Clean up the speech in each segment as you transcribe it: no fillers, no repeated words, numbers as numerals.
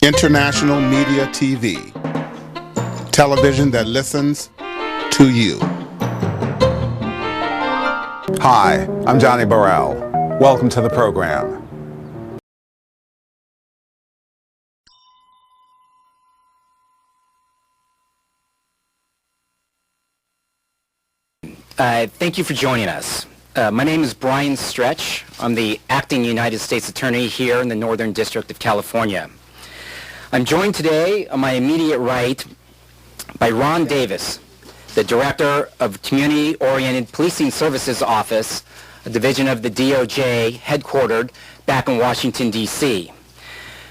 International Media TV. Television that listens to you. Hi, I'm Johnnie Burrell. Welcome to the program. Thank you for joining us. My name is Brian Stretch. I'm the acting United States Attorney here in the Northern District of California. I'm joined today on my immediate right by Ron Davis, the Director of Community-Oriented Policing Services Office, a division of the DOJ headquartered back in Washington, D.C.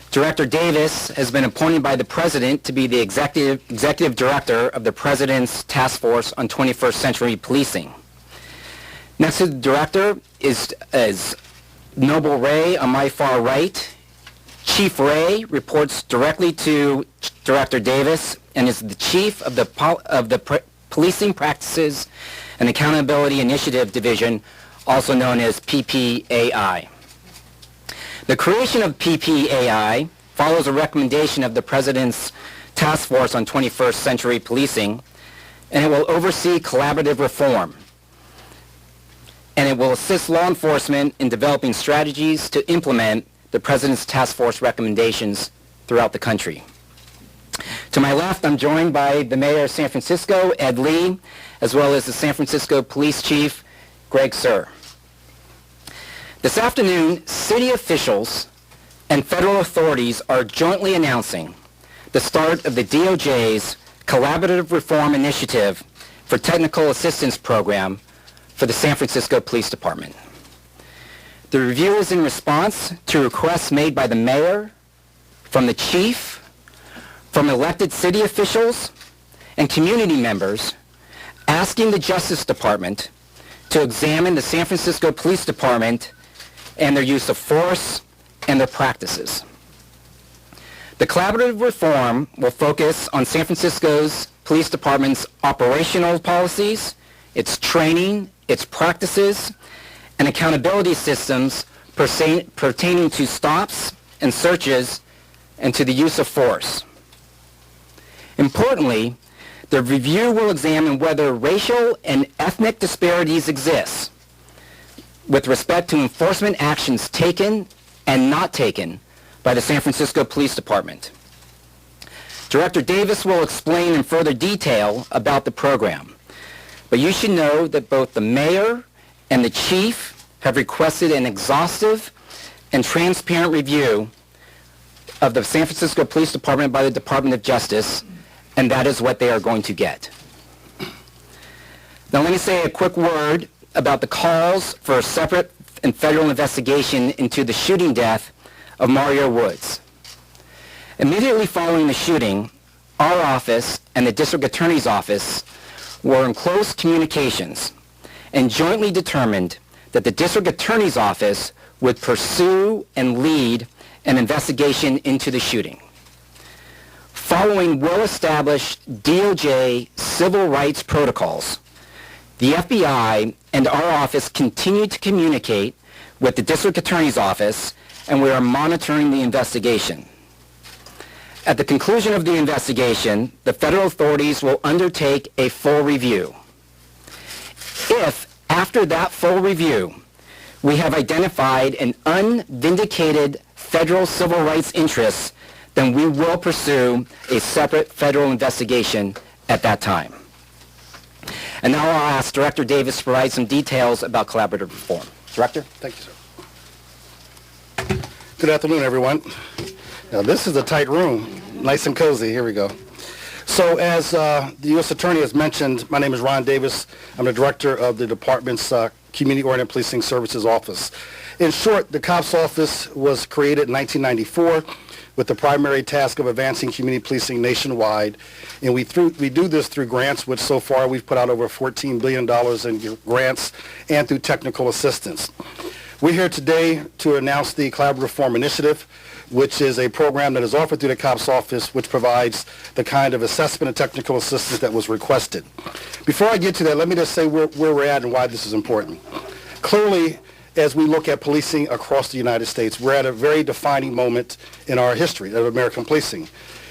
Director Davis has been appointed by the President to be the Executive Director of the President's Task Force on 21st Century Policing. Next to the Director is Noble Ray on my far right. Chief Ray reports directly to Director Davis and is the Chief of the Policing Practices and Accountability Initiative Division, also known as PPAI. The creation of PPAI follows a recommendation of the President's Task Force on 21st Century Policing, and it will oversee collaborative reform. And it will assist law enforcement in developing strategies to implement the President's Task Force recommendations throughout the country. To my left, I'm joined by the Mayor of San Francisco, Ed Lee, as well as the San Francisco Police Chief, Greg Suhr. This afternoon, city officials and federal authorities are jointly announcing the start of the DOJ's Collaborative Reform Initiative for Technical Assistance Program for the San Francisco Police Department. The review is in response to requests made by the mayor, from the chief, from elected city officials, and community members asking the Justice Department to examine the San Francisco Police Department and their use of force and their practices. The collaborative reform will focus on San Francisco's Police Department's operational policies, its training, its practices, and accountability systems pertaining to stops and searches and to the use of force. Importantly, the review will examine whether racial and ethnic disparities exist with respect to enforcement actions taken and not taken by the San Francisco Police Department. Director Davis will explain in further detail about the program, but you should know that both the mayor and the chief have requested an exhaustive and transparent review of the San Francisco Police Department by the Department of Justice, and that is what they are going to get. Now let me say a quick word about the calls for a separate and federal investigation into the shooting death of Mario Woods. Immediately following the shooting, our office and the District Attorney's Office were in close communications and jointly determined that the District Attorney's Office would pursue and lead an investigation into the shooting. Following well-established DOJ civil rights protocols, the FBI and our office continue to communicate with the District Attorney's Office, and we are monitoring the investigation. At the conclusion of the investigation, the federal authorities will undertake a full review. If, after that full review, we have identified an unvindicated federal civil rights interest, then we will pursue a separate federal investigation at that time. And now I'll ask Director Davis to provide some details about collaborative reform. Director? Thank you, sir. Good afternoon, everyone. Now, this is a tight room, nice and cozy. Here we go. So as the U.S. Attorney has mentioned, my name is Ron Davis. I'm the Director of the Department's Community-Oriented Policing Services Office. In short, the COPS Office was created in 1994 with the primary task of advancing community policing nationwide. And we do this through grants, which so far we've put out over $14 billion in grants, and through technical assistance. We're here today to announce the Collaborative Reform Initiative, which is a program that is offered through the COPS Office, which provides the kind of assessment and technical assistance that was requested. Before I get to that, let me just say where we're at and why this is important. Clearly, as we look at policing across the United States. We're at a very defining moment in our history of American policing.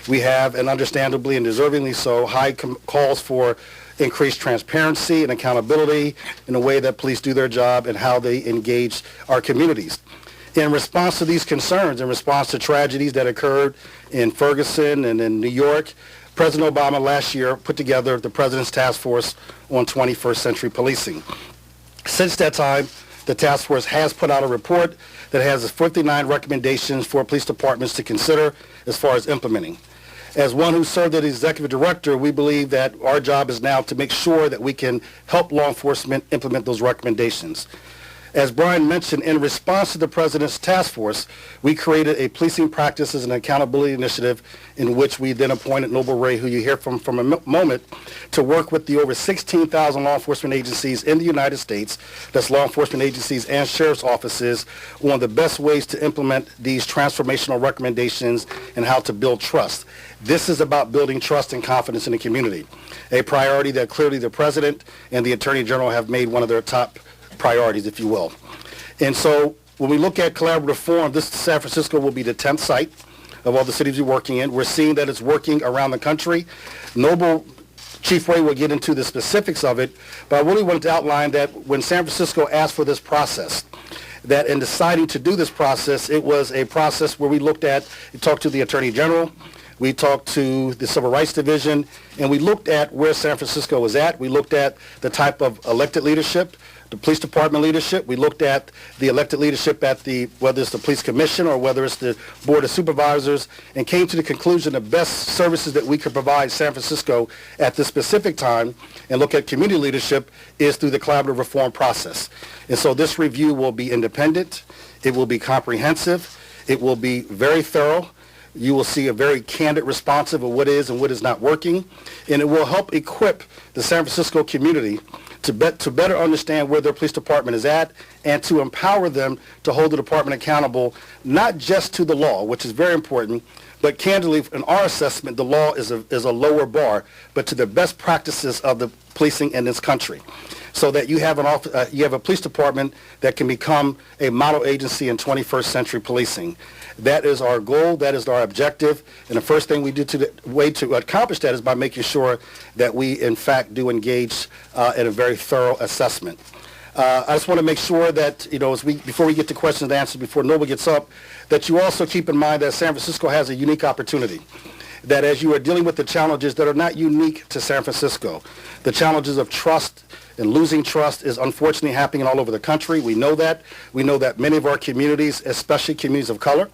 We have, and understandably and deservingly so, high calls for increased transparency and accountability in the way that police do their job and how they engage our communities. In response to these concerns, in response to tragedies that occurred in Ferguson and in New York, President Obama last year put together the President's Task Force on 21st Century Policing. Since that time, the task force has put out a report that has 59 recommendations for police departments to consider as far as implementing. As one who served as executive director, we believe that our job is now to make sure that we can help law enforcement implement those recommendations. As Brian mentioned, in response to the President's task force, we created a policing practices and accountability initiative in which we then appointed Noble Ray, who you hear from a moment, to work with the over 16,000 law enforcement agencies in the United States, that's law enforcement agencies and sheriff's offices, on the best ways to implement these transformational recommendations and how to build trust. This is about building trust and confidence in the community, a priority that clearly the President and the Attorney General have made one of their top priorities, if you will. And so when we look at collaborative reform, this San Francisco will be the 10th site of all the cities we're working in. We're seeing that it's working around the country. Noble Chief Ray will get into the specifics of it, but I really wanted to outline that when San Francisco asked for this process, that in deciding to do this process, it was a process where we talked to the Attorney General, we talked to the Civil Rights Division, and we looked at where San Francisco was at. We looked at the type of elected leadership, the police department leadership. We looked at the elected leadership at whether it's the police commission or whether it's the board of supervisors, and came to the conclusion the best services that we could provide San Francisco at this specific time and look at community leadership is through the collaborative reform process. And so this review will be independent. It will be comprehensive. It will be very thorough. You will see a very candid response of what is and what is not working, and it will help equip the San Francisco community to better understand where their police department is at and to empower them to hold the department accountable, not just to the law, which is very important, but candidly, in our assessment, the law is a lower bar, but to the best practices of the policing in this country, so that you have a police department that can become a model agency in 21st century policing. That is our goal. That is our objective. And the first thing we do to accomplish that is by making sure that we, in fact, do engage in a very thorough assessment. I just want to make sure that, before we get to questions and answers, before Noble gets up, that you also keep in mind that San Francisco has a unique opportunity. That as you are dealing with the challenges that are not unique to San Francisco, the challenges of trust and losing trust is unfortunately happening all over the country. We know that. We know that many of our communities, especially communities of color,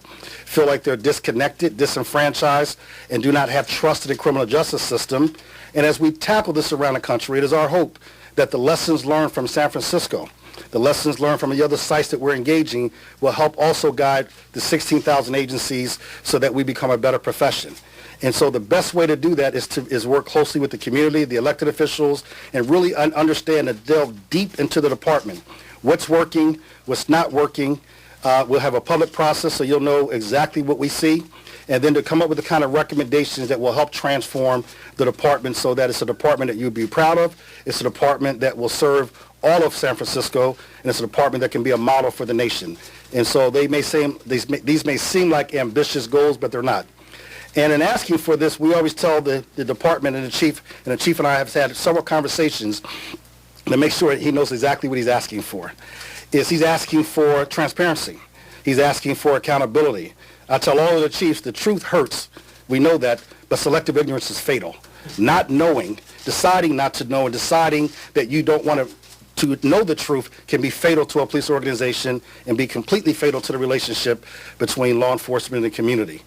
feel like they're disconnected, disenfranchised, and do not have trust in the criminal justice system. And as we tackle this around the country, it is our hope that the lessons learned from San Francisco, the lessons learned from the other sites that we're engaging, will help also guide the 16,000 agencies so that we become a better profession. And so the best way to do that is work closely with the community, the elected officials, and really understand and delve deep into the department. What's working, what's not working. We'll have a public process so you'll know exactly what we see, and then to come up with the kind of recommendations that will help transform the department so that it's a department that you'll be proud of. It's a department that will serve all of San Francisco, and it's a department that can be a model for the nation. And so these may seem like ambitious goals, but they're not. And in asking for this, we always tell the department and the chief and I have had several conversations to make sure he knows exactly what he's asking for. He's asking for transparency. He's asking for accountability. I tell all of the chiefs, the truth hurts. We know that, but selective ignorance is fatal. Not knowing, deciding not to know, and deciding that you don't want to know the truth can be fatal to a police organization and be completely fatal to the relationship between law enforcement and the community.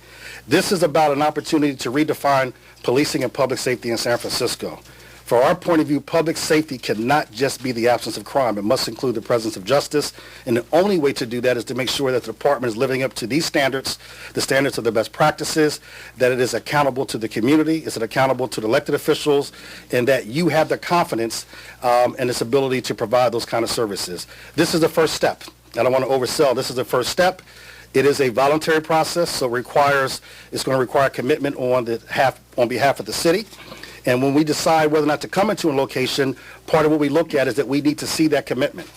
This is about an opportunity to redefine policing and public safety in San Francisco. From our point of view, public safety cannot just be the absence of crime. It must include the presence of justice. And the only way to do that is to make sure that the department is living up to these standards, the standards of the best practices, that it is accountable to the community, it's accountable to the elected officials, and that you have the confidence and its ability to provide those kind of services. This is the first step. I don't want to oversell. This is the first step. It is a voluntary process, so it's going to require commitment on behalf of the city. And when we decide whether or not to come into a location, part of what we look at is that we need to see that commitment,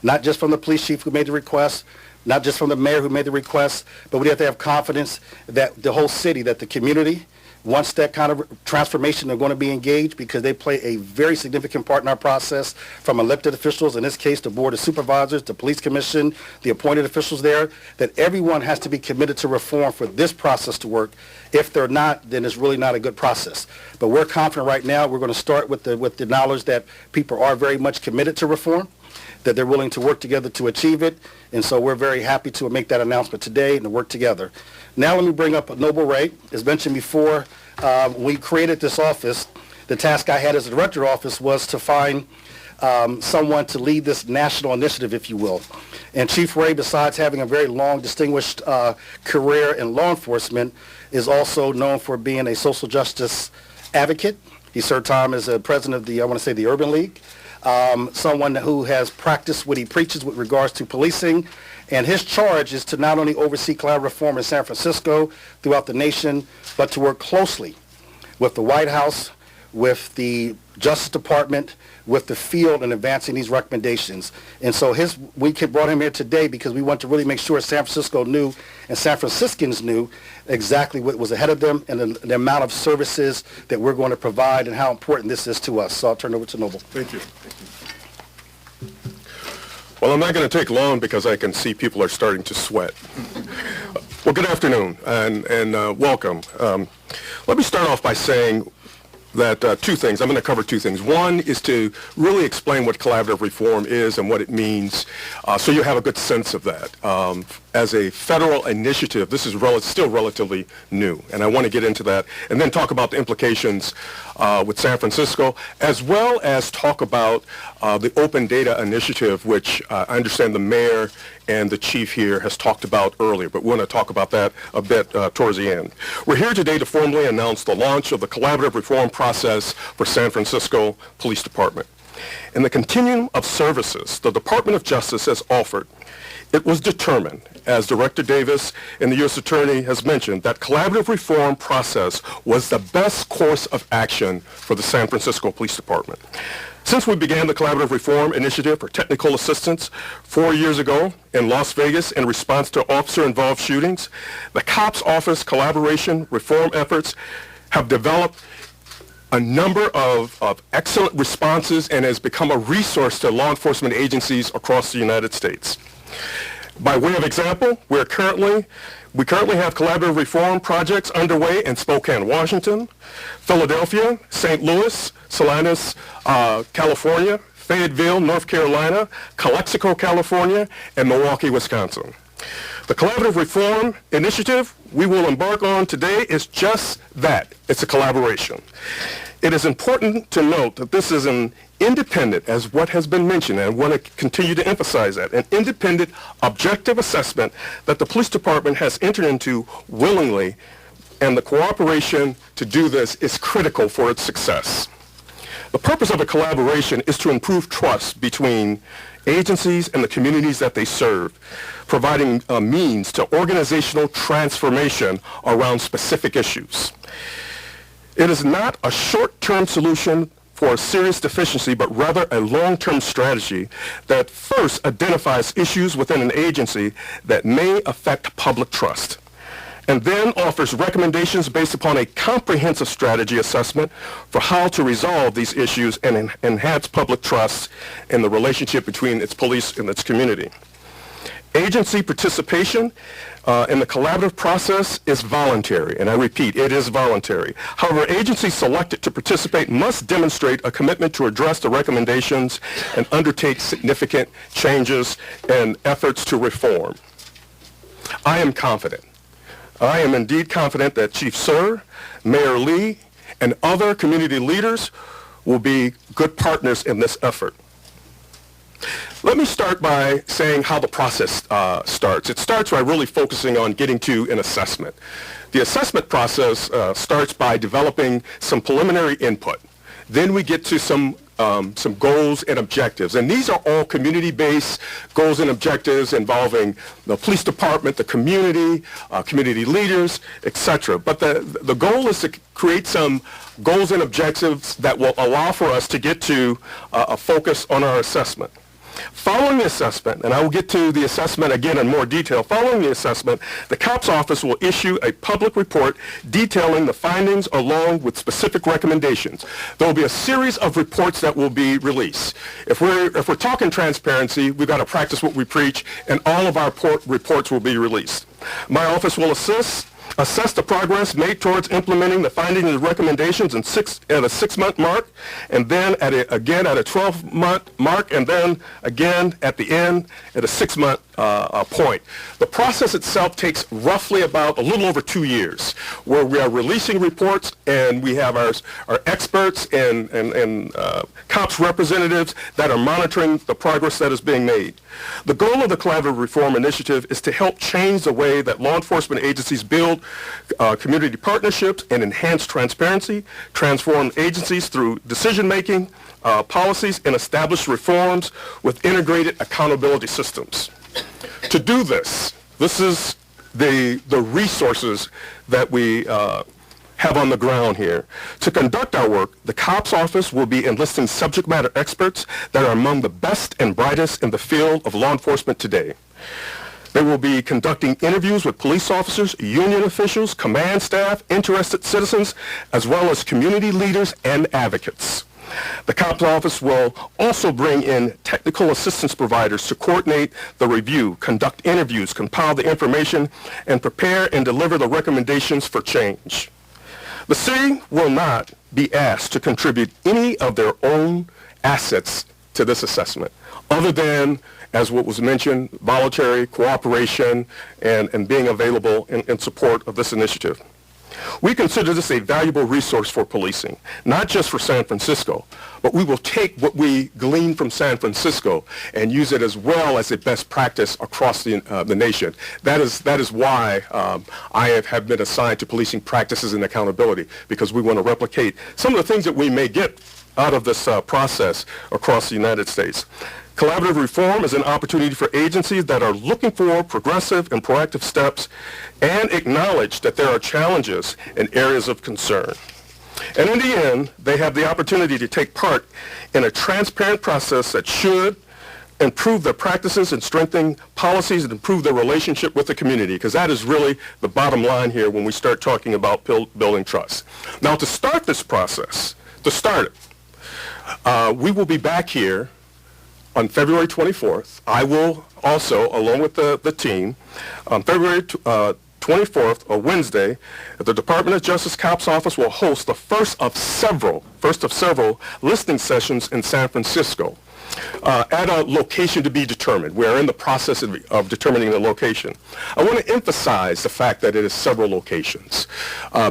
not just from the police chief who made the request, not just from the mayor who made the request, but we have to have confidence that the whole city, that the community wants that kind of transformation. They're going to be engaged because they play a very significant part in our process, from elected officials, in this case, the Board of Supervisors, the Police Commission, the appointed officials there, that everyone has to be committed to reform for this process to work. If they're not, then it's really not a good process. But we're confident right now. We're going to start with the knowledge that people are very much committed to reform, that they're willing to work together to achieve it. And so we're very happy to make that announcement today and to work together. Now let me bring up Noble Ray. As mentioned before, when we created this office, the task I had as the director office was to find someone to lead this national initiative, if you will. And Chief Ray, besides having a very long, distinguished career in law enforcement, is also known for being a social justice advocate. He served time as a president of the, I want to say, the Urban League. Someone who has practiced what he preaches with regards to policing. And his charge is to not only oversee collaborative reform in San Francisco, throughout the nation, but to work closely with the White House, with the Justice Department, with the field in advancing these recommendations. And so we brought him here today because we want to really make sure San Francisco knew and San Franciscans knew exactly what was ahead of them and the amount of services that we're going to provide and how important this is to us. So I'll turn it over to Noble. Thank you. Well, I'm not going to take long because I can see people are starting to sweat. Well, good afternoon and welcome. Let me start off by saying that two things. I'm going to cover two things. One is to really explain what collaborative reform is and what it means, so you have a good sense of that. As a federal initiative, this is still relatively new, and I want to get into that, and then talk about the implications with San Francisco, as well as talk about the Open Data Initiative, which I understand the mayor and the chief here has talked about earlier, but we want to talk about that a bit towards the end. We're here today to formally announce the launch of the collaborative reform process for San Francisco Police Department. In the continuum of services the Department of Justice has offered, it was determined, as Director Davis and the U.S. Attorney has mentioned, that collaborative reform process was the best course of action for the San Francisco Police Department. Since we began the Collaborative Reform Initiative for Technical Assistance 4 years ago in Las Vegas in response to officer-involved shootings, the COPS Office collaboration reform efforts have developed a number of excellent responses and has become a resource to law enforcement agencies across the United States. By way of example, we currently have collaborative reform projects underway in Spokane, Washington, Philadelphia, St. Louis, Salinas, California, Fayetteville, North Carolina, Calexico, California, and Milwaukee, Wisconsin. The Collaborative Reform Initiative we will embark on today is just that. It's a collaboration. It is important to note that this is an independent, as what has been mentioned, and I want to continue to emphasize that, an independent, objective assessment that the police department has entered into willingly, and the cooperation to do this is critical for its success. The purpose of a collaboration is to improve trust between agencies and the communities that they serve, providing a means to organizational transformation around specific issues. It is not a short-term solution for a serious deficiency, but rather a long-term strategy that first identifies issues within an agency that may affect public trust, and then offers recommendations based upon a comprehensive strategy assessment for how to resolve these issues and enhance public trust in the relationship between its police and its community. Agency participation in the collaborative process is voluntary, and I repeat, it is voluntary. However, agencies selected to participate must demonstrate a commitment to address the recommendations and undertake significant changes and efforts to reform. I am confident. I am indeed confident that Chief Sir, Mayor Lee, and other community leaders will be good partners in this effort. Let me start by saying how the process starts. It starts by really focusing on getting to an assessment. The assessment process starts by developing some preliminary input. Then we get to some goals and objectives. And these are all community-based goals and objectives involving the police department, the community, community leaders, etc. But the goal is to create some goals and objectives that will allow for us to get to a focus on our assessment. Following the assessment, and I will get to the assessment again in more detail, following the assessment, the COPS office will issue a public report detailing the findings along with specific recommendations. There will be a series of reports that will be released. If we're talking transparency, we've got to practice what we preach, and all of our reports will be released. My office will assess the progress made towards implementing the findings and recommendations at a 6-month mark, and then again at a 12-month mark, and then again at the end at a 6-month point. The process itself takes roughly about a little over 2 years, where we are releasing reports and we have our experts and COPS representatives that are monitoring the progress that is being made. The goal of the Collaborative Reform Initiative is to help change the way that law enforcement agencies build community partnerships and enhance transparency, transform agencies through decision-making, policies, and establish reforms with integrated accountability systems. To do this is the resources that we have on the ground here. To conduct our work, the COPS office will be enlisting subject matter experts that are among the best and brightest in the field of law enforcement today. They will be conducting interviews with police officers, union officials, command staff, interested citizens, as well as community leaders and advocates. The COPS office will also bring in technical assistance providers to coordinate the review, conduct interviews, compile the information, and prepare and deliver the recommendations for change. The city will not be asked to contribute any of their own assets to this assessment, other than, as what was mentioned, voluntary cooperation and being available in support of this initiative. We consider this a valuable resource for policing, not just for San Francisco, but we will take what we glean from San Francisco and use it as well as a best practice across the nation. That is why I have been assigned to policing practices and accountability, because we want to replicate some of the things that we may get out of this process across the United States. Collaborative reform is an opportunity for agencies that are looking for progressive and proactive steps and acknowledge that there are challenges and areas of concern. And in the end, they have the opportunity to take part in a transparent process that should improve their practices and strengthen policies and improve their relationship with the community, because that is really the bottom line here when we start talking about building trust. Now, to start this process, we will be back here on February 24th. I will also, along with the team, on February 24th, or Wednesday, the Department of Justice COPS office will host the first of several listening sessions in San Francisco at a location to be determined. We're in the process of determining the location. I want to emphasize the fact that it is several locations,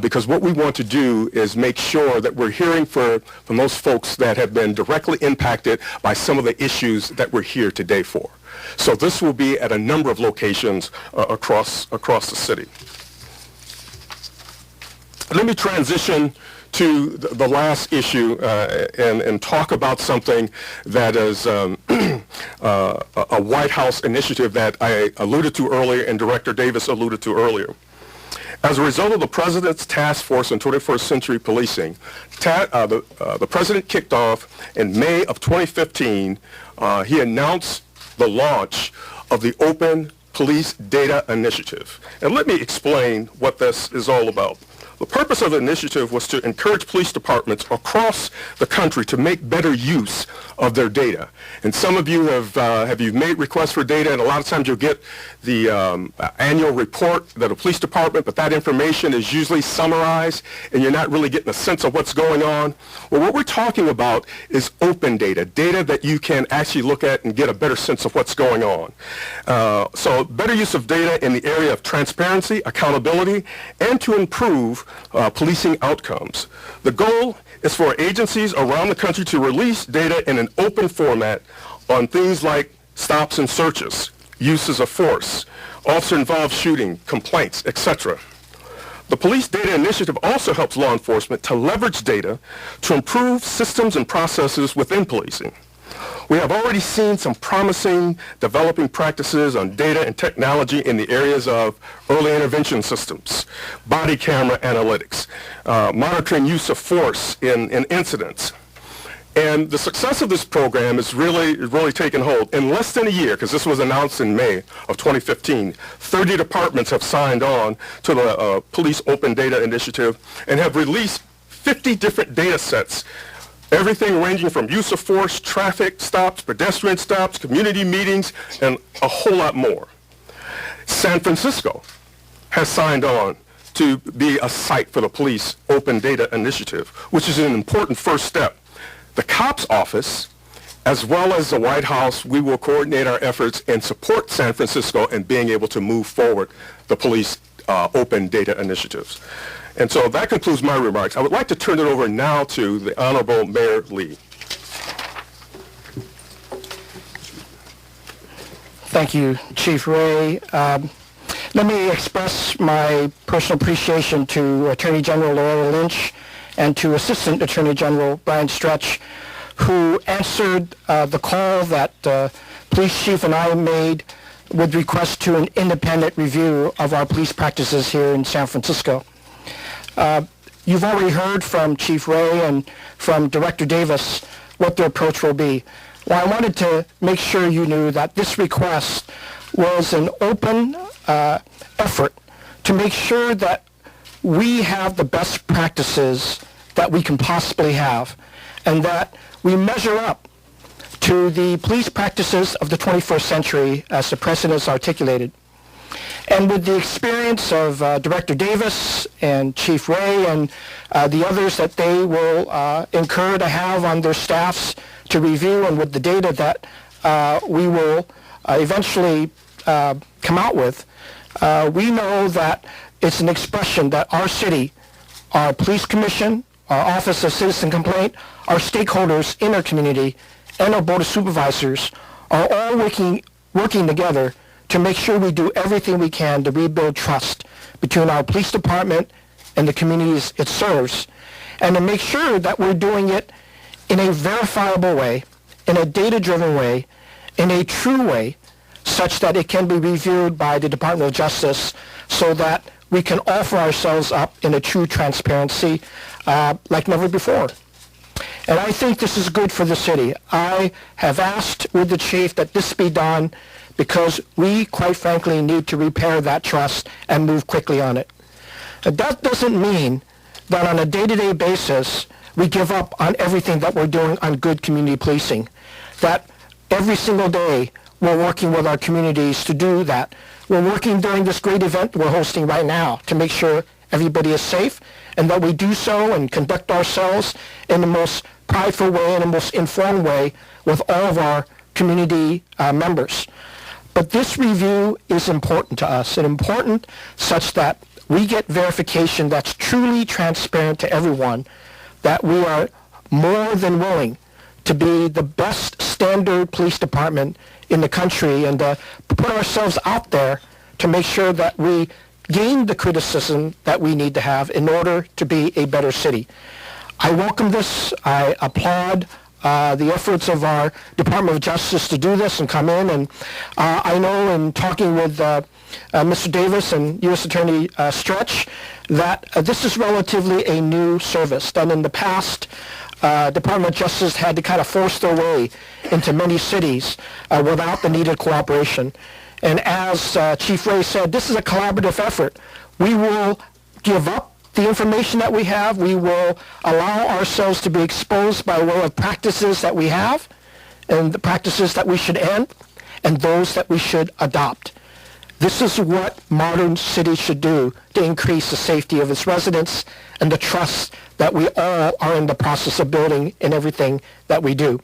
because what we want to do is make sure that we're hearing from those folks that have been directly impacted by some of the issues that we're here today for. So this will be at a number of locations across the city. Let me transition to the last issue and talk about something that is a White House initiative that I alluded to earlier and Director Davis alluded to earlier. As a result of the President's Task Force on 21st Century Policing, the President kicked off in May of 2015, he announced the launch of the Open Police Data Initiative. And let me explain what this is all about. The purpose of the initiative was to encourage police departments across the country to make better use of their data. And some of you have you made requests for data, and a lot of times you'll get the annual report that a police department, but that information is usually summarized, and you're not really getting a sense of what's going on. Well, what we're talking about is open data, data that you can actually look at and get a better sense of what's going on. So better use of data in the area of transparency, accountability, and to improve policing outcomes. The goal is for agencies around the country to release data in an open format on things like stops and searches, uses of force, officer-involved shooting, complaints, etc. The Police Data Initiative also helps law enforcement to leverage data to improve systems and processes within policing. We have already seen some promising developing practices on data and technology in the areas of early intervention systems, body camera analytics, monitoring use of force in incidents. And the success of this program is really taken hold. In less than a year, because this was announced in May of 2015, 30 departments have signed on to the Police Open Data Initiative and have released 50 different data sets, everything ranging from use of force, traffic stops, pedestrian stops, community meetings, and a whole lot more. San Francisco has signed on to be a site for the Police Open Data Initiative, which is an important first step. The COPS office, as well as the White House, we will coordinate our efforts and support San Francisco in being able to move forward the police open data initiatives. And so that concludes my remarks. I would like to turn it over now to the Honorable Mayor Lee. Thank you, Chief Ray. Let me express my personal appreciation to Attorney General Loretta Lynch and to Assistant Attorney General Brian Stretch, who answered the call that Police Chief and I made with request to an independent review of our police practices here in San Francisco. You've already heard from Chief Ray and from Director Davis what their approach will be. Well, I wanted to make sure you knew that this request was an open effort to make sure that we have the best practices that we can possibly have, and that we measure up to the police practices of the 21st century as the President has articulated. And with the experience of Director Davis and Chief Ray and the others that they will incur to have on their staffs to review, and with the data that we will eventually come out with, we know that it's an expression that our city, our police commission, our Office of Citizen Complaint, our stakeholders in our community, and our Board of Supervisors are all working together to make sure we do everything we can to rebuild trust between our police department and the communities it serves, and to make sure that we're doing it in a verifiable way, in a data-driven way, in a true way, such that it can be reviewed by the Department of Justice so that we can offer ourselves up in a true transparency like never before. And I think this is good for the city. I have asked with the chief that this be done because we, quite frankly, need to repair that trust and move quickly on it. That doesn't mean that on a day-to-day basis we give up on everything that we're doing on good community policing, that every single day we're working with our communities to do that. We're working during this great event we're hosting right now to make sure everybody is safe, and that we do so and conduct ourselves in the most prideful way and the most informed way with all of our community members. But this review is important to us, and important such that we get verification that's truly transparent to everyone, that we are more than willing to be the best standard police department in the country, and put ourselves out there to make sure that we gain the criticism that we need to have in order to be a better city. I welcome this. I applaud the efforts of our Department of Justice to do this and come in. And I know in talking with Mr. Davis and U.S. Attorney Stretch that this is relatively a new service. That in the past, Department of Justice had to kind of force their way into many cities without the needed cooperation. And as Chief Ray said, this is a collaborative effort. We will give up the information that we have. We will allow ourselves to be exposed by way of practices that we have, and the practices that we should end, and those that we should adopt. This is what modern cities should do to increase the safety of its residents and the trust that we all are in the process of building in everything that we do.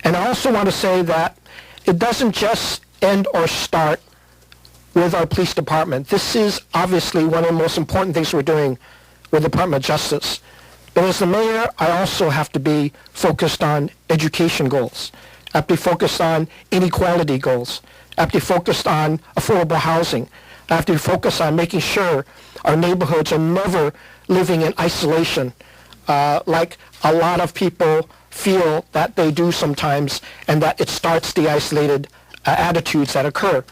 And I also want to say that it doesn't just end or start with our police department. This is obviously one of the most important things we're doing with the Department of Justice. But as the mayor, I also have to be focused on education goals. I have to be focused on inequality goals. I have to be focused on affordable housing. I have to be focused on making sure our neighborhoods are never living in isolation like a lot of people feel that they do sometimes, and that it starts the isolated attitudes that occur.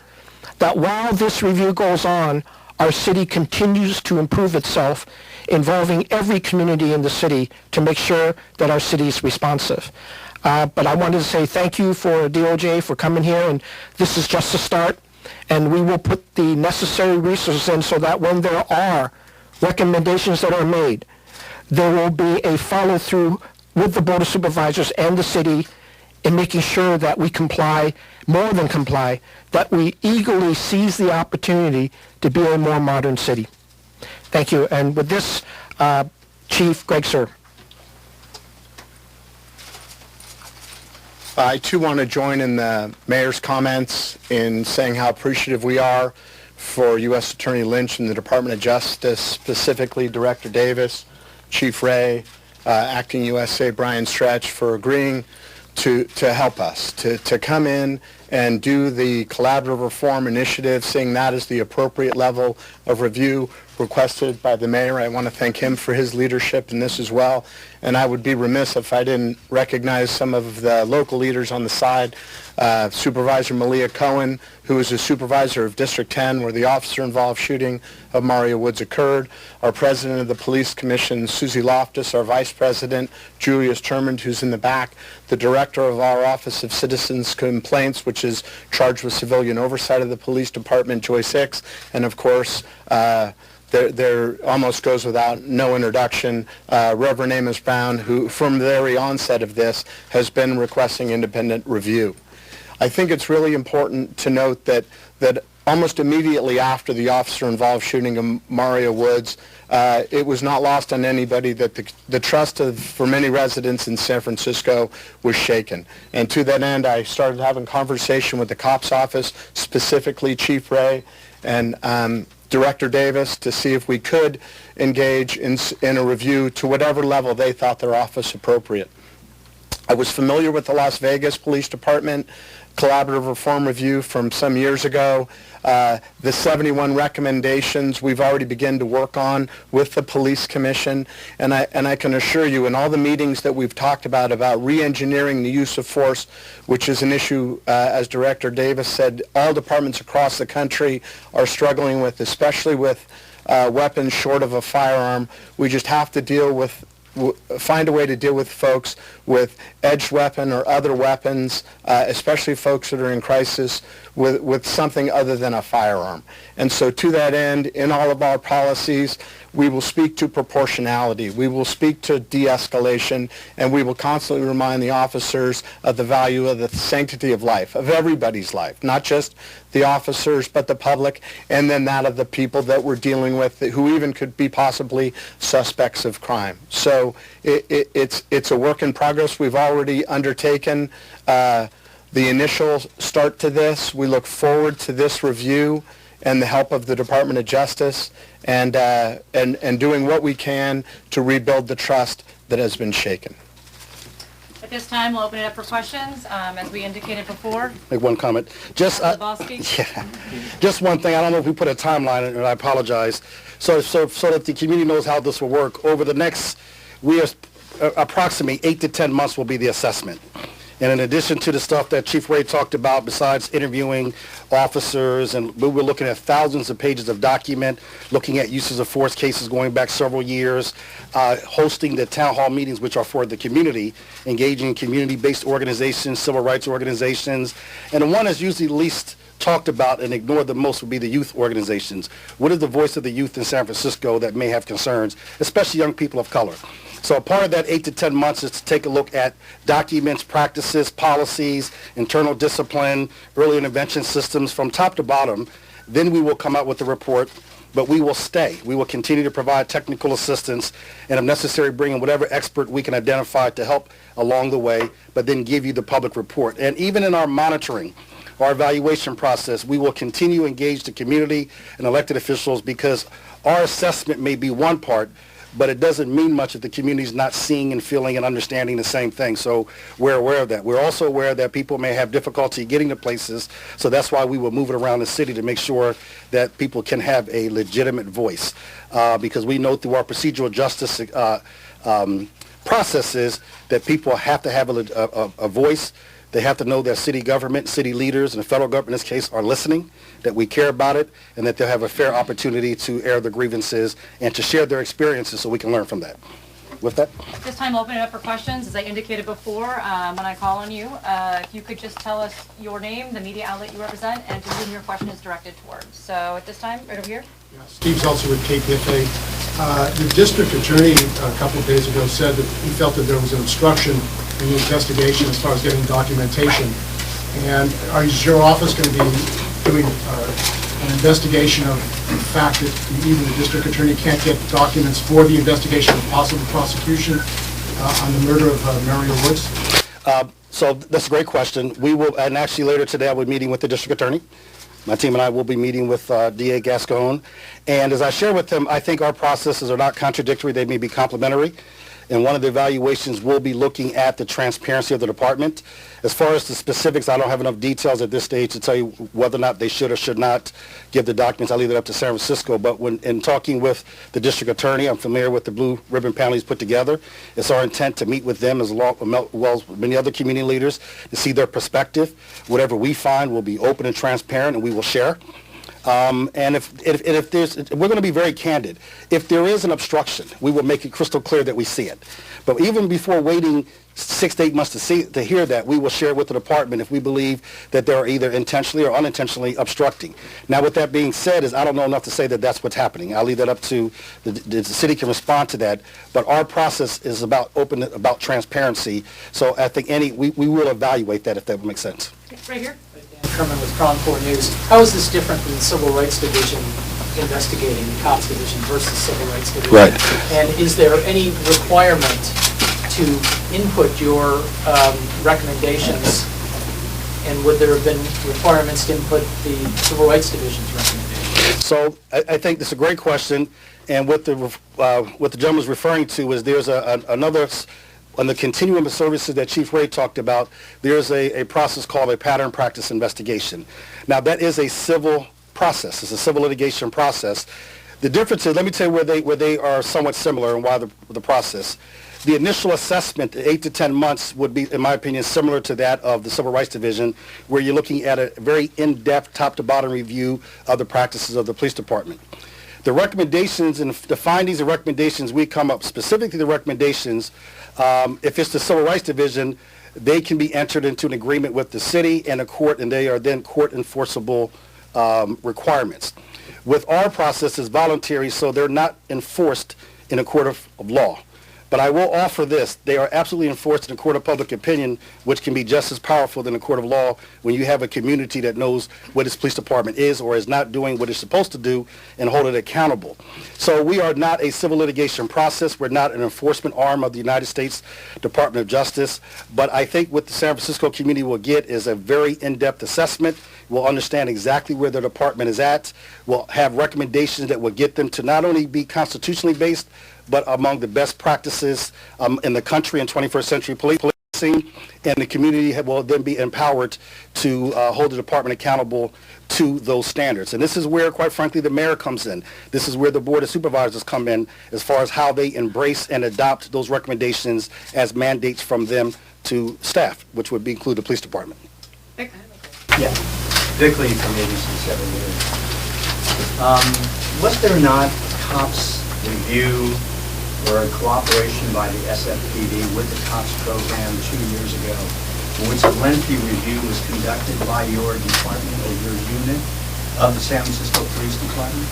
That while this review goes on, our city continues to improve itself, involving every community in the city to make sure that our city is responsive. But I wanted to say thank you for DOJ for coming here, and this is just a start, and we will put the necessary resources in so that when there are recommendations that are made, there will be a follow-through with the Board of Supervisors and the city in making sure that we comply, more than comply, that we eagerly seize the opportunity to be a more modern city. Thank you. And with this, Chief Greg Sir. I too want to join in the mayor's comments in saying how appreciative we are for U.S. Attorney Lynch and the Department of Justice, specifically Director Davis, Chief Ray, Acting USA Brian Stretch, for agreeing to help us, to come in and do the collaborative reform initiative, seeing that as the appropriate level of review requested by the mayor. I want to thank him for his leadership in this as well. And I would be remiss if I didn't recognize some of the local leaders on the side. Supervisor Malia Cohen, who is a supervisor of District 10, where the officer-involved shooting of Mario Woods occurred. Our president of the Police Commission, Susie Loftus. Our vice president, Julius Termond, who's in the back. The director of our Office of Citizens Complaints, which is charged with civilian oversight of the police department, Joyce Hicks. And of course, there almost goes without no introduction, Reverend Amos Brown, who from the very onset of this has been requesting independent review. I think it's really important to note that almost immediately after the officer-involved shooting of Mario Woods, it was not lost on anybody that the trust for many residents in San Francisco was shaken. And to that end, I started having conversation with the cops office, specifically Chief Ray and Director Davis, to see if we could engage in a review to whatever level they thought their office appropriate. I was familiar with the Las Vegas Police Department collaborative reform review from some years ago. The 71 recommendations we've already begun to work on with the Police Commission, and I can assure you in all the meetings that we've talked about re-engineering the use of force, which is an issue, as Director Davis said, all departments across the country are struggling with, especially with weapons short of a firearm. We just have to find a way to deal with folks with edged weapon or other weapons, especially folks that are in crisis with something other than a firearm. And so to that end, in all of our policies, we will speak to proportionality, we will speak to de-escalation, and we will constantly remind the officers of the value of the sanctity of life, of everybody's life, not just the officers, but the public, and then that of the people that we're dealing with, who even could be possibly suspects of crime. So it's a work in progress. We've already undertaken the initial start to this. We look forward to this review and the help of the Department of Justice and doing what we can to rebuild the trust that has been shaken. At this time, we'll open it up for questions. As we indicated before, Make one comment. Just one thing. I don't know if we put a timeline, and I apologize. So that the community knows how this will work. Over the next, approximately 8 to 10 months will be the assessment. And in addition to the stuff that Chief Ray talked about, besides interviewing officers, and we were looking at thousands of pages of document, looking at uses of force cases going back several years, hosting the town hall meetings, which are for the community, engaging in community-based organizations, civil rights organizations, and the one that's usually least talked about and ignored the most would be the youth organizations. What is the voice of the youth in San Francisco that may have concerns, especially young people of color? So part of that 8 to 10 months is to take a look at documents, practices, policies, internal discipline, early intervention systems from top to bottom. Then we will come out with a report, but we will stay. We will continue to provide technical assistance and if necessary bring in whatever expert we can identify to help along the way, but then give you the public report. And even in our monitoring, our evaluation process, we will continue to engage the community and elected officials because our assessment may be one part, but it doesn't mean much if the community is not seeing and feeling and understanding the same thing. So we're aware of that. We're also aware that people may have difficulty getting to places, so that's why we will move it around the city to make sure that people can have a legitimate voice. Because we know through our procedural justice processes that people have to have a voice, They have to know that city government, city leaders, and the federal government in this case are listening, that we care about it, and that they'll have a fair opportunity to air their grievances and to share their experiences so we can learn from that. With that, At this time, open it up for questions. As I indicated before, when I call on you, if you could just tell us your name, the media outlet you represent, and to whom your question is directed towards. So at this time, right over here. Steve Zeltzer with KPFA. The district attorney a couple of days ago said that he felt that there was an obstruction in the investigation as far as getting documentation. And is your office going to be doing an investigation of the fact that even the district attorney can't get documents for the investigation of possible prosecution on the murder of Mario Woods? So that's a great question. We will, and actually later today I will be meeting with the district attorney. My team and I will be meeting with DA Gascon. And as I share with him, I think our processes are not contradictory. They may be complementary. And one of the evaluations will be looking at the transparency of the department. As far as the specifics, I don't have enough details at this stage to tell you whether or not they should or should not give the documents. I'll leave it up to San Francisco. But when in talking with the district attorney, I'm familiar with the blue ribbon panel he's put together. It's our intent to meet with them as well as many other community leaders to see their perspective. Whatever we find will be open and transparent, and we will share. And if there's, we're going to be very candid. If there is an obstruction, we will make it crystal clear that we see it. But even before waiting 6 to 8 months to hear that, we will share it with the department if we believe that they are either intentionally or unintentionally obstructing. Now, with that being said, I don't know enough to say that that's what's happening. I'll leave that up to the city can respond to that. But our process is about about transparency. So I think we will evaluate that if that makes sense. Right here. Kerman with Concord News. How is this different than the Civil Rights Division investigating the Cops Division versus Civil Rights Division? Right. And is there any requirement to input your recommendations, and would there have been requirements to input the Civil Rights Division's recommendations? So I think that's a great question, and what the gentleman is referring to is there's another. On the continuum of services that Chief Ray talked about, there's a process called a pattern practice investigation. Now, that is a civil process. It's a civil litigation process. The difference is, let me tell you where they are somewhat similar and why the process. The initial assessment, 8 to 10 months, would be, in my opinion, similar to that of the Civil Rights Division, where you're looking at a very in-depth, top-to-bottom review of the practices of the police department. The recommendations and the findings and recommendations, we come up specifically the recommendations. If it's the Civil Rights Division, they can be entered into an agreement with the city and a court, and they are then court enforceable requirements. With our process, it's voluntary, so they're not enforced in a court of law. But I will offer this. They are absolutely enforced in a court of public opinion, which can be just as powerful than a court of law when you have a community that knows what its police department is or is not doing what it's supposed to do and hold it accountable. So we are not a civil litigation process. We're not an enforcement arm of the United States Department of Justice. But I think what the San Francisco community will get is a very in-depth assessment. We'll understand exactly where their department is at. We'll have recommendations that will get them to not only be constitutionally based, but among the best practices in the country in 21st century policing, and the community will then be empowered to hold the department accountable to those standards. And this is where, quite frankly, the mayor comes in. This is where the Board of Supervisors come in as far as how they embrace and adopt those recommendations as mandates from them to staff, which would include the police department. Yeah, particularly from ABC 7 News. Was there not COPS review or a cooperation by the SFPD with the COPS program 2 years ago, in which a lengthy review was conducted by your department or your unit of the San Francisco Police Department?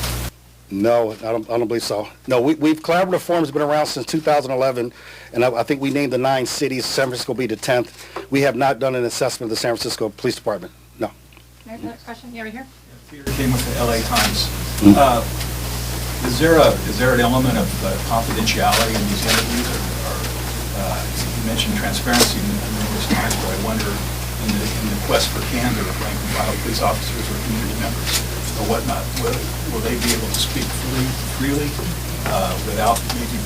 No, I don't believe so. No, we've collaborative forums have been around since 2011, and I think we named the 9 cities. San Francisco will be the 10th. We have not done an assessment of the San Francisco Police Department. No. Next question. Yeah, right here. Peter came with the LA Times. Is there an element of confidentiality in these interviews? You mentioned transparency numerous times, but I wonder in the quest for candor of rank and file police officers or community members or whatnot, will they be able to speak freely without maybe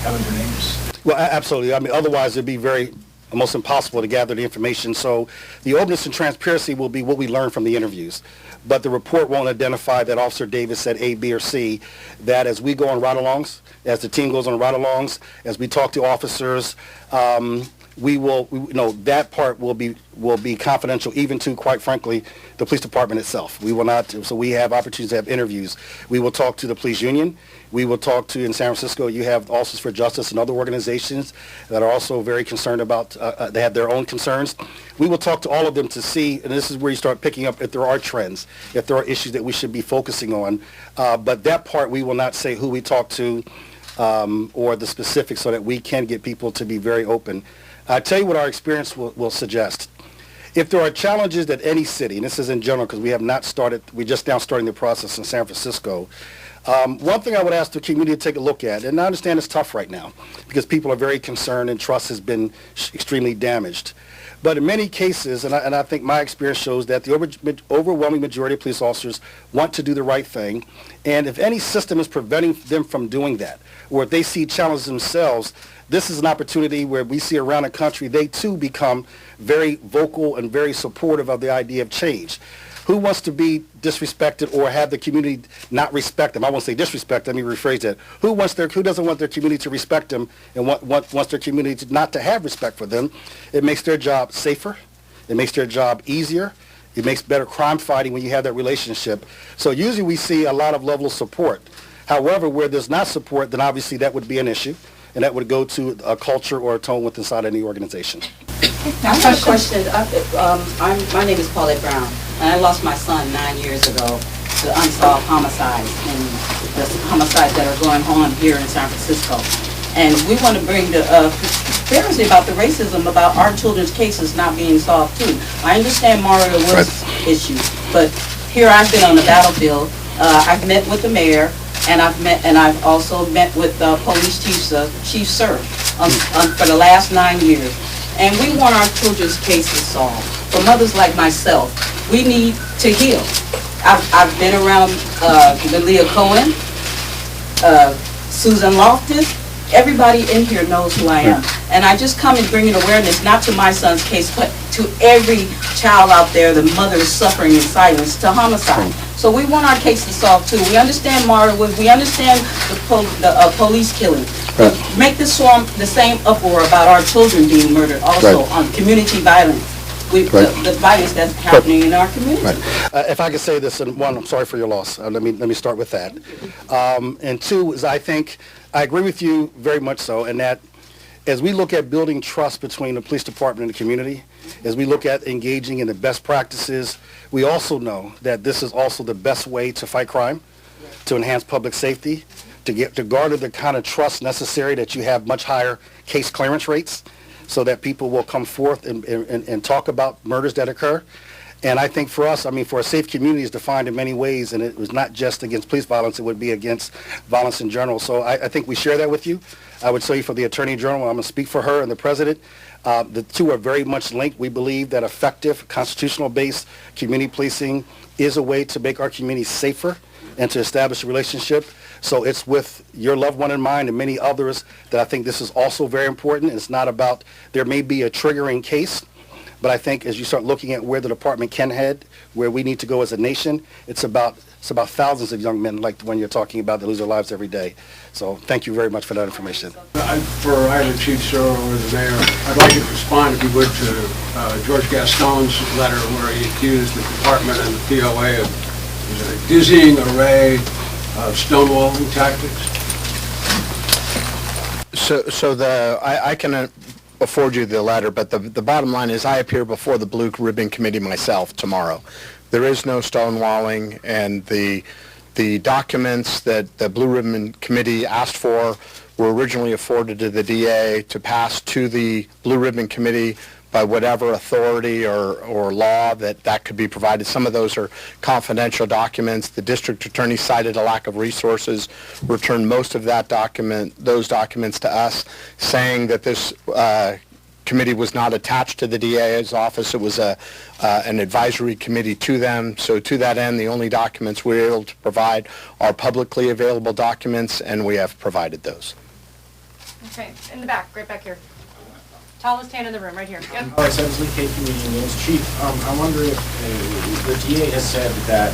having their names? Well, absolutely. I mean, otherwise it'd be almost impossible to gather the information. So the openness and transparency will be what we learn from the interviews. But the report won't identify that Officer Davis said A, B, or C. That as we go on ride-alongs, as the team goes on ride-alongs, as we talk to officers, that part will be confidential, even to, quite frankly, the police department itself. We will not. So we have opportunities to have interviews. We will talk to the police union. We will talk to, in San Francisco, you have Officers for Justice and other organizations that are also very concerned about. They have their own concerns. We will talk to all of them to see, and this is where you start picking up if there are trends, if there are issues that we should be focusing on. But that part, we will not say who we talk to or the specifics, so that we can get people to be very open. I'll tell you what our experience will suggest. If there are challenges that any city, and this is in general because we have not started, we're just now starting the process in San Francisco, one thing I would ask the community to take a look at, and I understand it's tough right now because people are very concerned and trust has been extremely damaged. But in many cases, and I think my experience shows that the overwhelming majority of police officers want to do the right thing, and if any system is preventing them from doing that, or if they see challenges themselves, this is an opportunity where we see around the country, they too become very vocal and very supportive of the idea of change. Who wants to be disrespected or have the community not respect them? I won't say disrespect, let me rephrase that. Who doesn't want their community to respect them and wants their community not to have respect for them? It makes their job safer. It makes their job easier. It makes better crime fighting when you have that relationship. So usually we see a lot of level of support. However, where there's not support, then obviously that would be an issue, and that would go to a culture or a tone within inside any organization. I have a question. My name is Paulette Brown, and I lost my son 9 years ago to unsolved homicides, and the homicides that are going on here in San Francisco. And we want to bring the transparency about the racism about our children's cases not being solved too. I understand Mario Will's issue, but here I've been on the battlefield. I've met with the mayor, and I've also met with police chief Sir for the last 9 years. And we want our children's cases solved. For mothers like myself, we need to heal. I've been around Leah Cohen, Susan Loftus. Everybody in here knows who I am. And I just come and bring an awareness, not to my son's case, but to every child out there, the mother is suffering in silence, to homicide. So we want our case to solve too. We understand Mara, we understand the police killing. But make the same uproar about our children being murdered also on community violence. The violence that's happening in our community. If I could say this, and one, I'm sorry for your loss. Let me start with that. And two is I agree with you very much so, in that as we look at building trust between the police department and the community, as we look at engaging in the best practices, we also know that this is also the best way to fight crime, to enhance public safety, to garner the kind of trust necessary that you have much higher case clearance rates, so that people will come forth and talk about murders that occur. And I think for us, for a safe community is defined in many ways, and it was not just against police violence, it would be against violence in general. So I think we share that with you. I would say for the Attorney General, I'm going to speak for her and the President. The two are very much linked. We believe that effective, constitutional-based community policing is a way to make our community safer and to establish a relationship. So it's with your loved one in mind and many others that I think this is also very important. It's not about, there may be a triggering case, but I think as you start looking at where the department can head, where we need to go as a nation, it's about thousands of young men like the one you're talking about that lose their lives every day. So thank you very much for that information. For either Chief Searle or the Mayor, I'd like you to respond, if you would, to George Gaston's letter where he accused the department and the POA of a dizzying array of stonewalling tactics. I can afford you the letter, but the bottom line is I appear before the Blue Ribbon Committee myself tomorrow. There is no stonewalling, and the documents that the Blue Ribbon Committee asked for were originally afforded to the DA to pass to the Blue Ribbon Committee by whatever authority or law that could be provided. Some of those are confidential documents. The district attorney cited a lack of resources, returned most of those documents to us, saying that this committee was not attached to the DA's office. It was an advisory committee to them. So to that end, the only documents we're able to provide are publicly available documents, and we have provided those. Okay, in the back, right back here. Tallest hand in the room, right here. Yep. All right, so this is Community News. Chief, I wonder if the DA has said that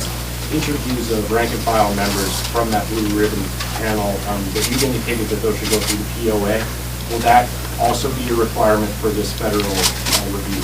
interviews of rank and file members from that Blue Ribbon panel, that you've indicated that those should go through the POA. will that also be a requirement for this federal review?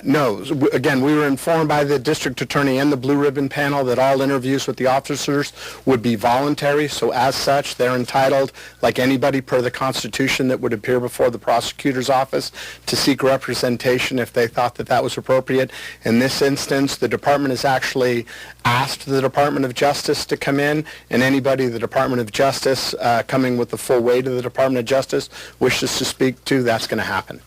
No. Again, we were informed by the district attorney and the Blue Ribbon panel that all interviews with the officers would be voluntary. So as such, they're entitled, like anybody per the Constitution that would appear before the prosecutor's office, to seek representation if they thought that that was appropriate. In this instance, the department has actually asked the Department of Justice to come in, and anybody the Department of Justice coming with the full weight of the Department of Justice wishes to speak to, that's going to happen.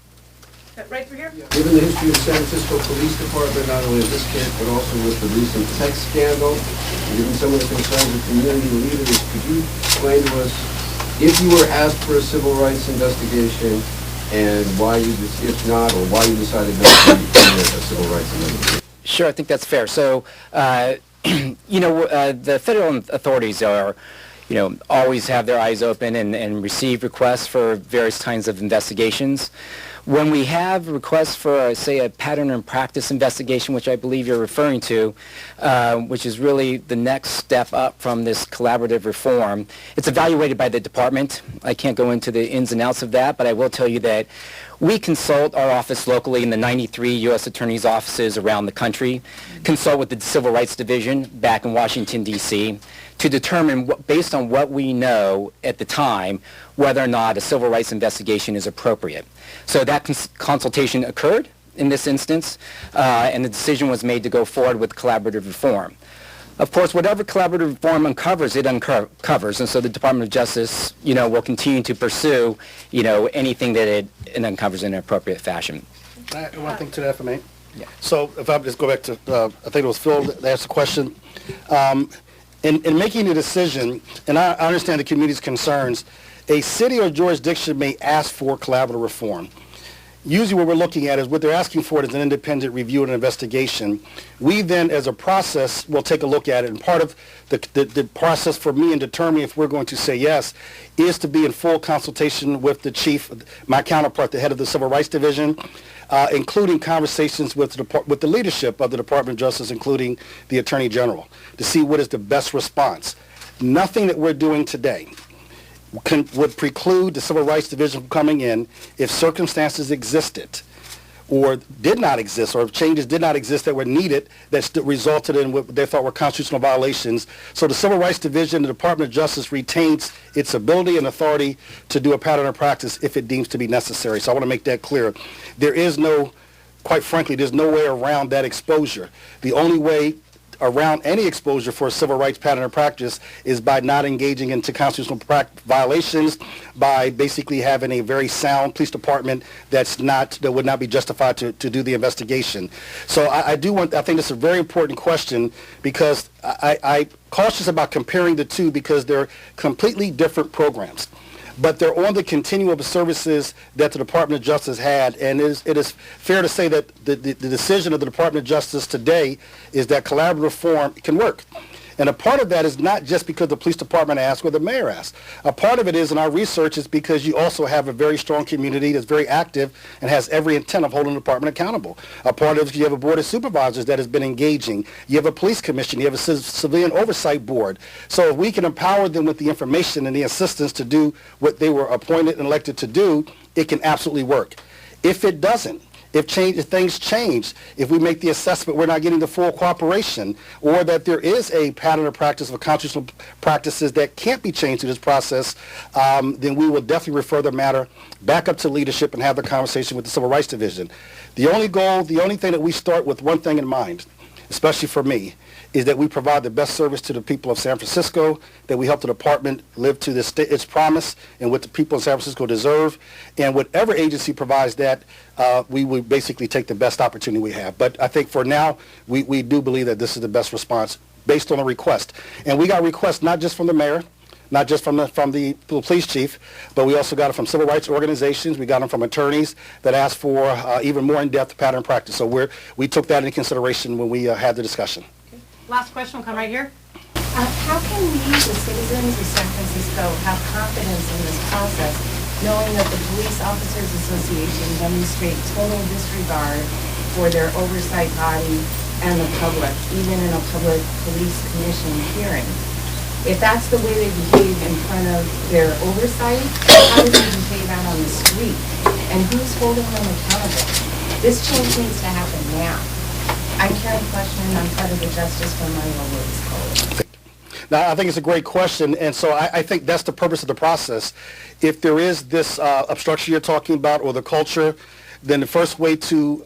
Right through here? Given the history of the San Francisco Police Department, not only of this case, but also with the recent sex scandal, and given some of the concerns of community leaders, could you explain to us, if you were asked for a civil rights investigation, and why you, if not, or why you decided not to do a civil rights investigation? Sure, I think that's fair. So, the federal authorities are, always have their eyes open and receive requests for various kinds of investigations. When we have requests for, say, a pattern and practice investigation, which I believe you're referring to, which is really the next step up from this collaborative reform, it's evaluated by the department. I can't go into the ins and outs of that, but I will tell you that we consult our office locally in the 93 U.S. Attorney's offices around the country, consult with the Civil Rights Division back in Washington, D.C., to determine, based on what we know at the time, whether or not a civil rights investigation is appropriate. So that consultation occurred in this instance, and the decision was made to go forward with collaborative reform. Of course, whatever collaborative reform uncovers, it uncovers, and so the Department of Justice, will continue to pursue, anything that it uncovers in an appropriate fashion. One thing to that, if I may. Yeah. So if I just go back to, I think it was Phil that asked the question. In making a decision, and I understand the community's concerns, a city or jurisdiction may ask for collaborative reform. Usually what we're looking at is what they're asking for is an independent review and investigation. We then, as a process, will take a look at it. And part of the process for me in determining if we're going to say yes is to be in full consultation with the chief, my counterpart, the head of the Civil Rights Division, including conversations with the leadership of the Department of Justice, including the Attorney General, to see what is the best response. Nothing that we're doing today would preclude the Civil Rights Division from coming in if circumstances existed or did not exist, or if changes did not exist that were needed that resulted in what they thought were constitutional violations. So the Civil Rights Division, the Department of Justice, retains its ability and authority to do a pattern of practice if it deems to be necessary. So I want to make that clear. There is no, quite frankly, there's no way around that exposure. The only way around any exposure for a civil rights pattern of practice is by not engaging into constitutional violations, by basically having a very sound police department that would not be justified to do the investigation. So I think this is a very important question, because I'm cautious about comparing the two because they're completely different programs. But they're on the continuum of services that the Department of Justice had, and it is fair to say that the decision of the Department of Justice today is that collaborative reform can work. And a part of that is not just because the police department asked or the mayor asked. A part of it is, in our research, is because you also have a very strong community that's very active and has every intent of holding the department accountable. A part of it, you have a board of supervisors that has been engaging. You have a police commission. You have a civilian oversight board. So if we can empower them with the information and the assistance to do what they were appointed and elected to do, it can absolutely work. If it doesn't, if things change, if we make the assessment we're not getting the full cooperation, or that there is a pattern of practice of constitutional practices that can't be changed through this process, then we will definitely refer the matter back up to leadership and have the conversation with the Civil Rights Division. The only goal, the only thing that we start with one thing in mind, especially for me, is that we provide the best service to the people of San Francisco, that we help the department live to its promise and what the people of San Francisco deserve. And whatever agency provides that, we will basically take the best opportunity we have. But I think for now, we do believe that this is the best response based on a request. And we got requests not just from the mayor, not just from the police chief, but we also got it from civil rights organizations. We got them from attorneys that asked for even more in-depth pattern practice. So we took that into consideration when we had the discussion. Last question will come right here. How can we, the citizens of San Francisco, have confidence in this process, knowing that the Police Officers Association demonstrates total disregard for their oversight body and the public, even in a public police commission hearing? If that's the way they behave in front of their oversight, how do they behave out on the street? And who's holding them accountable? This change needs to happen now. I'm Karen Fleshman, I'm part of the Justice for Manual Rules Code. Now, I think it's a great question, and so I think that's the purpose of the process. If there is this obstruction you're talking about or the culture, then the first way to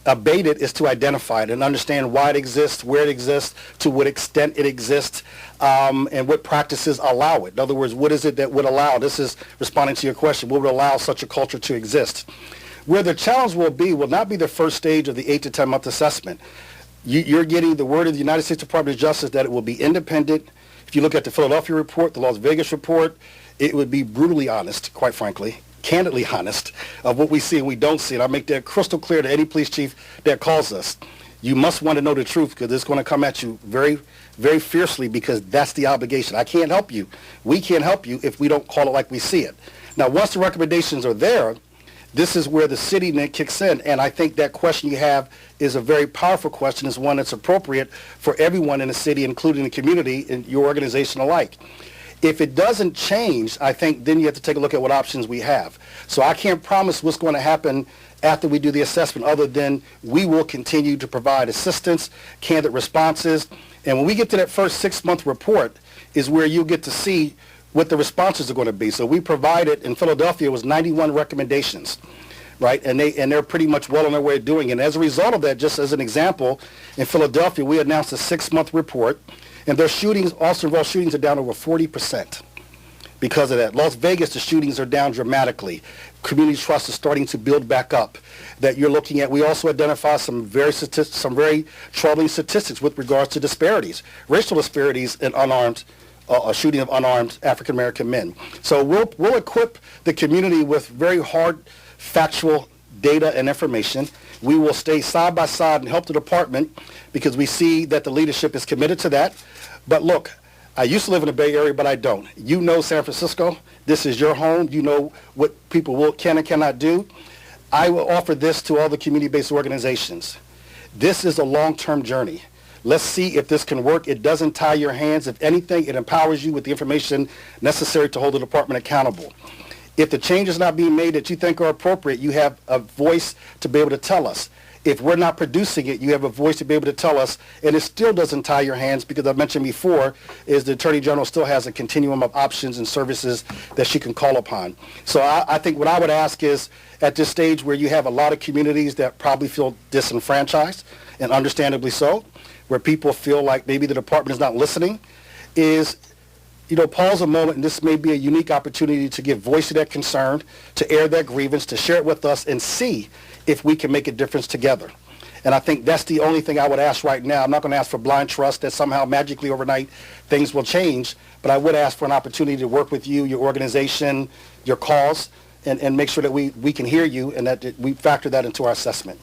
abate it is to identify it and understand why it exists, where it exists, to what extent it exists, and what practices allow it. In other words, what is it that would allow, this is responding to your question, what would allow such a culture to exist? Where the challenge will not be the first stage of the 8 to 10 month assessment. You're getting the word of the United States Department of Justice that it will be independent. If you look at the Philadelphia report, the Las Vegas report, it would be brutally honest, quite frankly, candidly honest of what we see and we don't see. And I make that crystal clear to any police chief that calls us. You must want to know the truth because it's going to come at you very, very fiercely because that's the obligation. I can't help you. We can't help you if we don't call it like we see it. Now, once the recommendations are there, this is where the city then kicks in, and I think that question you have is a very powerful question. It's one that's appropriate for everyone in the city, including the community and your organization alike. If it doesn't change, I think then you have to take a look at what options we have. So I can't promise what's going to happen after we do the assessment other than we will continue to provide assistance, candid responses, and when we get to that first 6-month report is where you'll get to see what the responses are going to be. So we provided, in Philadelphia, it was 91 recommendations, right? And they're pretty much well on their way of doing it. And as a result of that, just as an example, in Philadelphia, we announced a 6-month report, and their shootings, also involved shootings, are down over 40% because of that. Las Vegas, the shootings are down dramatically. Community trust is starting to build back up that you're looking at. We also identify some very troubling statistics with regards to disparities, racial disparities in a shooting of unarmed African-American men. So we'll equip the community with very hard, factual data and information. We will stay side by side and help the department because we see that the leadership is committed to that. But look, I used to live in the Bay Area, but I don't. You know San Francisco. This is your home. You know what people can and cannot do. I will offer this to all the community-based organizations. This is a long-term journey. Let's see if this can work. It doesn't tie your hands. If anything, it empowers you with the information necessary to hold the department accountable. If the changes not being made that you think are appropriate, you have a voice to be able to tell us. If we're not producing it, you have a voice to be able to tell us, and it still doesn't tie your hands because I mentioned before is the Attorney General still has a continuum of options and services that she can call upon. So I think what I would ask is at this stage where you have a lot of communities that probably feel disenfranchised, and understandably so, where people feel like maybe the department is not listening, is, pause a moment, and this may be a unique opportunity to give voice to that concern, to air that grievance, to share it with us, and see if we can make a difference together. And I think that's the only thing I would ask right now. I'm not going to ask for blind trust that somehow magically overnight things will change, but I would ask for an opportunity to work with you, your organization, your cause, and make sure that we can hear you and that we factor that into our assessment.